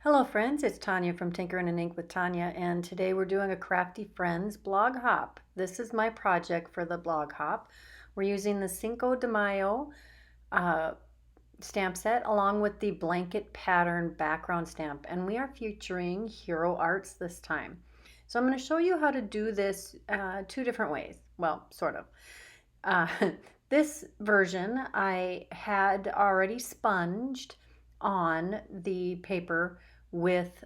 Hello friends, it's Tanya from Tinkering and Ink with Tanya, and today we're doing a Crafty Friends blog hop. This is my project for the blog hop. We're using the Cinco de Mayo stamp set along with the blanket pattern background stamp, and we are featuring Hero Arts this time. So I'm going to show you how to do this two different ways. Well, sort of. This version I had already sponged on the paper with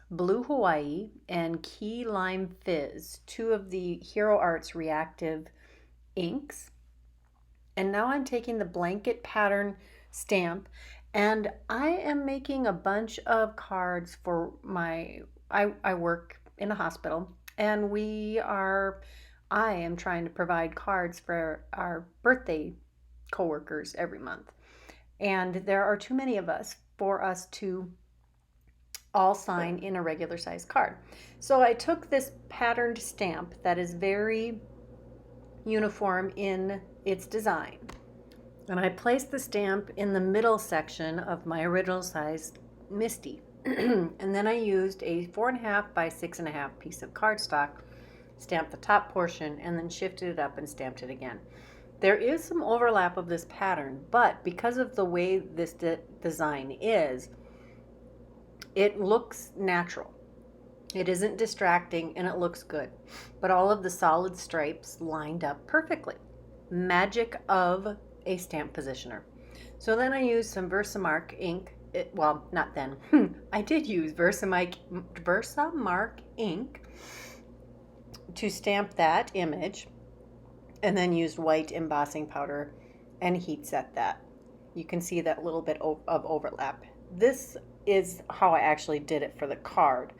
Blue Hawaii and Key Lime Fizz, two of the Hero Arts Reactive inks. And now I'm taking the blanket pattern stamp and I am making a bunch of cards for I work in a hospital, and I am trying to provide cards for our birthday coworkers every month. And there are too many of us for us to all sign in a regular size card. So I took this patterned stamp that is very uniform in its design, and I placed the stamp in the middle section of my original size Misty. And then I used a 4.5 by 6.5 piece of cardstock, stamped the top portion, and then shifted it up and stamped it again. There is some overlap of this pattern, but because of the way this design is, it looks natural. It isn't distracting and it looks good, but all of the solid stripes lined up perfectly. Magic of a stamp positioner. So then I used some Versamark ink. Not then. I did use Versamark ink to stamp that image, and then used white embossing powder and heat set that. You can see that little bit of overlap. This is how I actually did it for the card.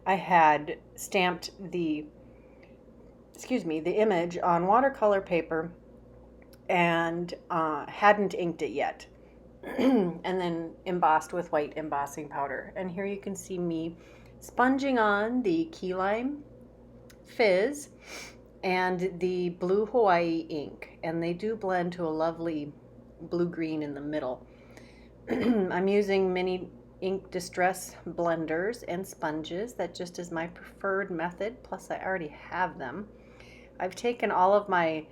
I had stamped the image on watercolor paper and hadn't inked it yet. And then embossed with white embossing powder. And here you can see me sponging on the Key Lime Fizz and the Blue Hawaii ink, and they do blend to a lovely blue-green in the middle. I'm using mini ink distress blenders and sponges. That just is my preferred method, plus I already have them. I've taken all of my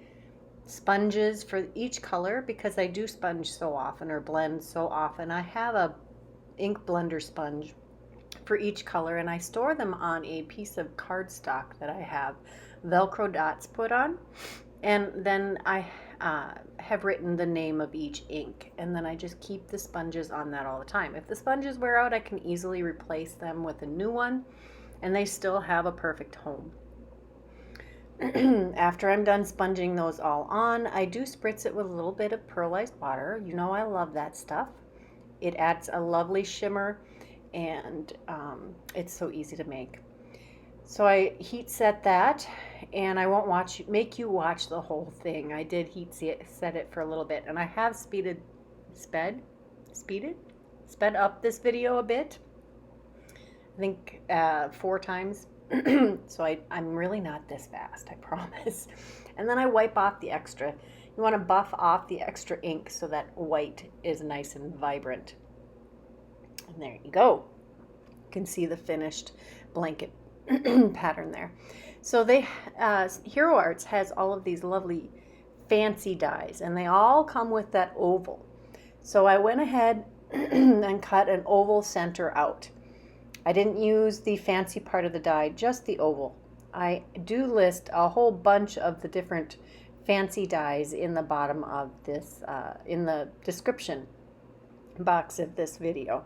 sponges for each color because I do sponge so often or blend so often. I have a ink blender sponge for each color, and I store them on a piece of cardstock that I have Velcro dots put on, and then I have written the name of each ink, and then I just keep the sponges on that all the time. If the sponges wear out, I can easily replace them with a new one, and they still have a perfect home. After I'm done sponging those all on, I do spritz it with a little bit of pearlized water. You know I love that stuff. It adds a lovely shimmer, and it's so easy to make. So I heat set that, and I won't make you watch the whole thing. I did set it for a little bit, and I have sped up this video a bit. I think 4 times. So I'm really not this fast, I promise. And then I wipe off the extra. You want to buff off the extra ink so that white is nice and vibrant. And there you go. You can see the finished blanket pattern there. So Hero Arts has all of these lovely fancy dies, and they all come with that oval. So I went ahead and cut an oval center out. I didn't use the fancy part of the die, just the oval. I do list a whole bunch of the different fancy dies in the bottom of this, in the description box of this video.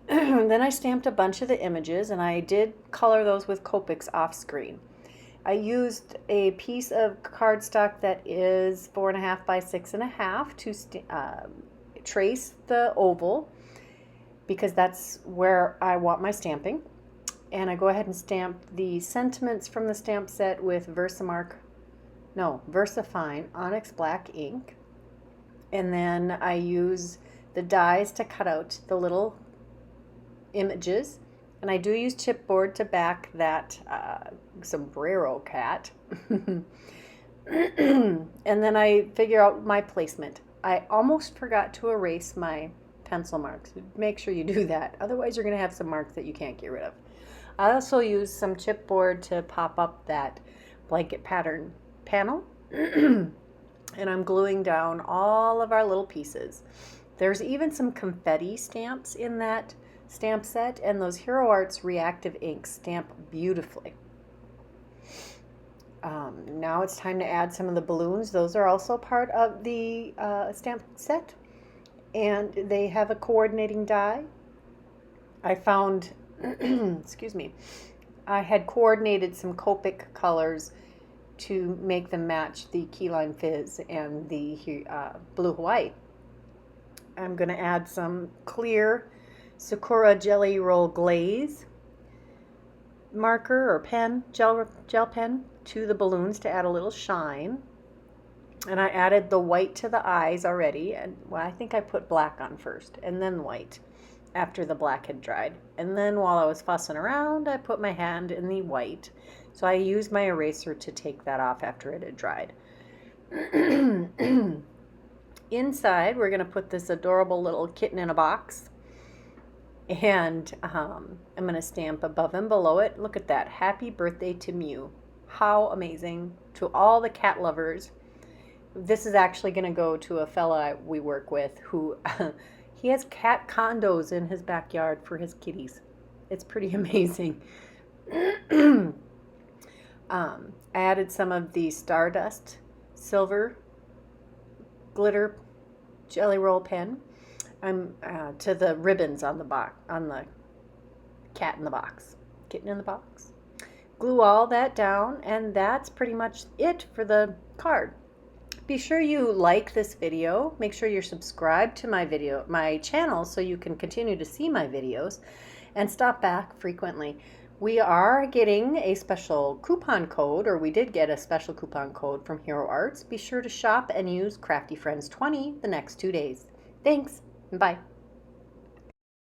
Then I stamped a bunch of the images, and I did color those with Copics off screen. I used a piece of cardstock that is 4.5 by 6.5 to trace the oval, because that's where I want my stamping. And I go ahead and stamp the sentiments from the stamp set with VersaFine Onyx black ink. And then I use the dies to cut out the little images, and I do use chipboard to back that sombrero cat. And then I figure out my placement. I almost forgot to erase my pencil marks. Make sure you do that. Otherwise, you're going to have some marks that you can't get rid of. I also use some chipboard to pop up that blanket pattern panel. And I'm gluing down all of our little pieces. There's even some confetti stamps in that stamp set, and those Hero Arts Reactive inks stamp beautifully. Now it's time to add some of the balloons. Those are also part of the stamp set, and they have a coordinating die. I found, excuse me, I had coordinated some Copic colors to make them match the Key Lime Fizz and the Blue Hawaii. I'm going to add some clear Sakura jellyroll glaze marker or pen, gel pen, to the balloons to add a little shine. And I added the white to the eyes already, and well, I think I put black on first and then white after the black had dried. And then while I was fussing around, I put my hand in the white. So I used my eraser to take that off after it had dried. Inside, we're going to put this adorable little kitten in a box. And I'm going to stamp above and below it. Look at that. Happy birthday to Mew. How amazing. To all the cat lovers. This is actually going to go to a fella we work with who he has cat condos in his backyard for his kitties. It's pretty amazing. I added some of the Stardust Silver glitter jelly roll pen to the ribbons on the box, on the cat in the box, kitten in the box. Glue all that down, and that's pretty much it for the card. Be sure you like this video. Make sure you're subscribed to my channel, so you can continue to see my videos, and stop back frequently. We are getting a special coupon code, or we did get a special coupon code from Hero Arts. Be sure to shop and use Crafty Friends 20 the next 2 days. Thanks, and bye.